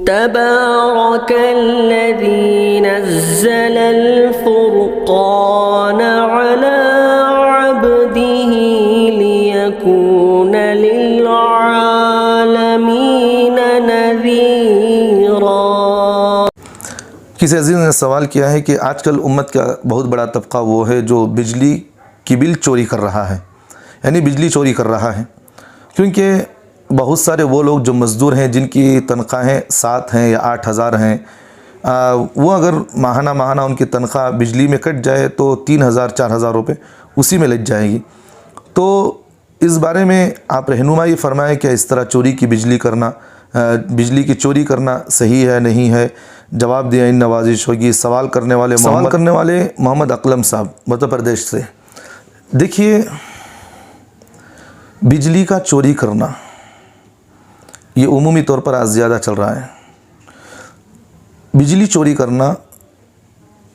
تبارك الذي نزل الفرقان على عبده ليكون للعالمين نذيرا۔ کسی عزیز نے سوال کیا ہے کہ آج کل امت کا بہت بڑا طبقہ وہ ہے جو بجلی کی بل چوری کر رہا ہے، یعنی بجلی چوری کر رہا ہے، کیونکہ بہت سارے وہ لوگ جو مزدور ہیں جن کی تنخواہیں 7 ہیں یا 8,000 ہیں، وہ اگر ماہانہ ان کی تنخواہ بجلی میں کٹ جائے تو 3,000-4,000 روپے اسی میں لگ جائے گی۔ تو اس بارے میں آپ رہنمائی فرمائیں کہ اس طرح بجلی کی چوری کرنا صحیح ہے نہیں ہے؟ جواب دیا ان نوازش ہوگی۔ سوال کرنے والے محمد اقلم صاحب مدھیہ پردیش سے۔ دیکھیے، بجلی کا چوری کرنا یہ عمومی طور پر آج زیادہ چل رہا ہے۔ بجلی چوری کرنا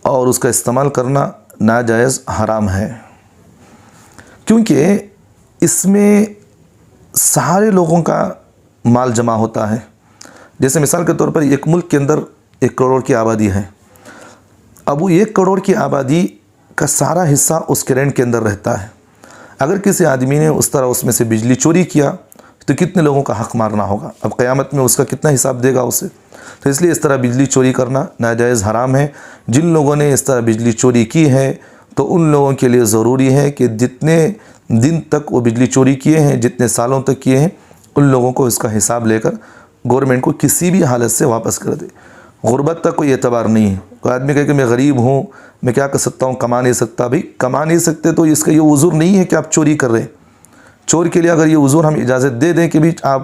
اور اس کا استعمال کرنا ناجائز حرام ہے، کیونکہ اس میں سارے لوگوں کا مال جمع ہوتا ہے۔ جیسے مثال کے طور پر ایک ملک کے اندر 1 کروڑ کی آبادی ہے، اب وہ 1 کروڑ کی آبادی کا سارا حصہ اس کے رینٹ کے اندر رہتا ہے۔ اگر کسی آدمی نے اس طرح اس میں سے بجلی چوری کیا تو کتنے لوگوں کا حق مارنا ہوگا؟ اب قیامت میں اس کا کتنا حساب دے گا اسے؟ تو اس لیے اس طرح بجلی چوری کرنا ناجائز حرام ہے۔ جن لوگوں نے اس طرح بجلی چوری کی ہے تو ان لوگوں کے لیے ضروری ہے کہ جتنے دن تک وہ بجلی چوری کیے ہیں، جتنے سالوں تک کیے ہیں، ان لوگوں کو اس کا حساب لے کر گورنمنٹ کو کسی بھی حالت سے واپس کر دے۔ غربت کا کوئی اعتبار نہیں ہے۔ کوئی آدمی کہے کہ میں غریب ہوں، میں کیا کر سکتا ہوں، کما نہیں سکتا۔ بھئی کما نہیں سکتے تو اس کا یہ عذر نہیں ہے کہ آپ چوری کر رہے ہیں۔ چور کے لیے اگر یہ عذر ہم اجازت دے دیں کہ بھی آپ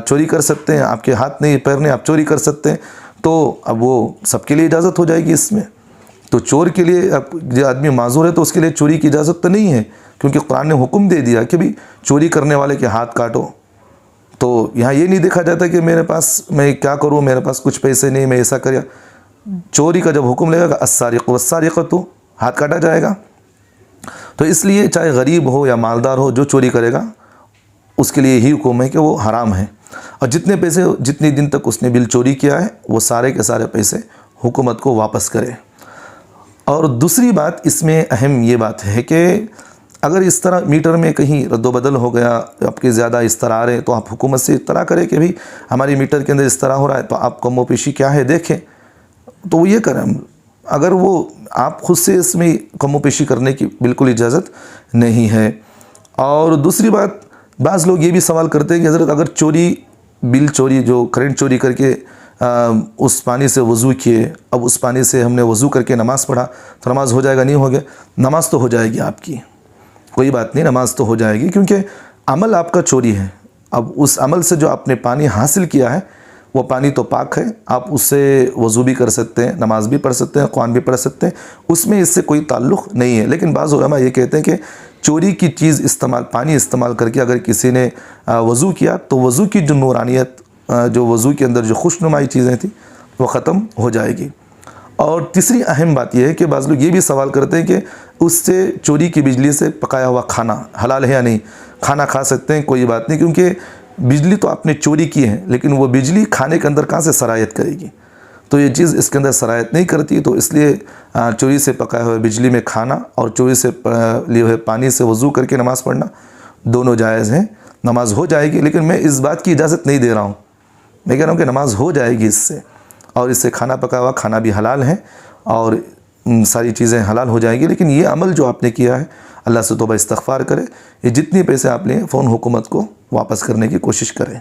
چوری کر سکتے ہیں، آپ کے ہاتھ نہیں پیر نہیں، آپ چوری کر سکتے ہیں، تو اب وہ سب کے لیے اجازت ہو جائے گی اس میں۔ تو چور کے لیے جو آدمی معذور ہے تو اس کے لیے چوری کی اجازت تو نہیں ہے، کیونکہ قرآن نے حکم دے دیا کہ بھی چوری کرنے والے کے ہاتھ کاٹو۔ تو یہاں یہ نہیں دیکھا جاتا کہ میں کیا کروں، میرے پاس کچھ پیسے نہیں، میں ایسا کریا۔ چوری کا جب حکم لگے گا السارق والسارقۃ، ہاتھ کاٹا جائے گا۔ تو اس لیے چاہے غریب ہو یا مالدار ہو، جو چوری کرے گا اس کے لیے یہی حکم ہے کہ وہ حرام ہے، اور جتنے دن تک اس نے بل چوری کیا ہے وہ سارے کے سارے پیسے حکومت کو واپس کرے۔ اور دوسری بات اس میں اہم یہ بات ہے کہ اگر اس طرح میٹر میں کہیں رد و بدل ہو گیا، آپ کے زیادہ اس طرح آ رہے ہیں، تو آپ حکومت سے اطلاع کریں کہ بھئی ہماری میٹر کے اندر اس طرح ہو رہا ہے، تو آپ کم و پیشی کیا ہے دیکھیں۔ تو وہ یہ کریں، اگر وہ آپ خود سے اس میں کم و پیشی کرنے کی بالکل اجازت نہیں ہے۔ اور دوسری بات، بعض لوگ یہ بھی سوال کرتے ہیں کہ حضرت اگر بل چوری جو کرنٹ چوری کر کے اس پانی سے وضو کیے، اب اس پانی سے ہم نے وضو کر کے نماز پڑھا تو نماز ہو جائے گا؟ نہیں ہوگا، نماز تو ہو جائے گی آپ کی، کوئی بات نہیں، نماز تو ہو جائے گی، کیونکہ عمل آپ کا چوری ہے۔ اب اس عمل سے جو آپ نے پانی حاصل کیا ہے وہ پانی تو پاک ہے، آپ اس سے وضو بھی کر سکتے ہیں، نماز بھی پڑھ سکتے ہیں، قرآن بھی پڑھ سکتے ہیں، اس میں اس سے کوئی تعلق نہیں ہے۔ لیکن بعض علماء یہ کہتے ہیں کہ چوری کی چیز پانی استعمال کر کے اگر کسی نے وضو کیا تو وضو کی جو نورانیت، جو وضو کے اندر جو خوشنمائی چیزیں تھیں وہ ختم ہو جائے گی۔ اور تیسری اہم بات یہ ہے کہ بعض لوگ یہ بھی سوال کرتے ہیں کہ اس سے چوری کی بجلی سے پکایا ہوا کھانا حلال ہے یا نہیں؟ کھانا کھا سکتے ہیں، کوئی بات نہیں، کیونکہ بجلی تو آپ نے چوری کی ہے، لیکن وہ بجلی کھانے کے اندر کہاں سے سرایت کرے گی؟ تو یہ چیز اس کے اندر سرایت نہیں کرتی، تو اس لیے چوری سے پکائے ہوئے بجلی میں کھانا اور چوری سے لیے ہوئے پانی سے وضو کر کے نماز پڑھنا دونوں جائز ہیں، نماز ہو جائے گی۔ لیکن میں اس بات کی اجازت نہیں دے رہا ہوں، میں کہہ رہا ہوں کہ نماز ہو جائے گی اس سے، اور اس سے کھانا پکا ہوا کھانا بھی حلال ہے اور ساری چیزیں حلال ہو جائیں گی۔ لیکن یہ عمل جو آپ نے کیا ہے، اللہ سے توبہ استغفار کرے، یہ جتنے پیسے آپ لیں فوراً حکومت کو واپس کرنے کی کوشش کریں۔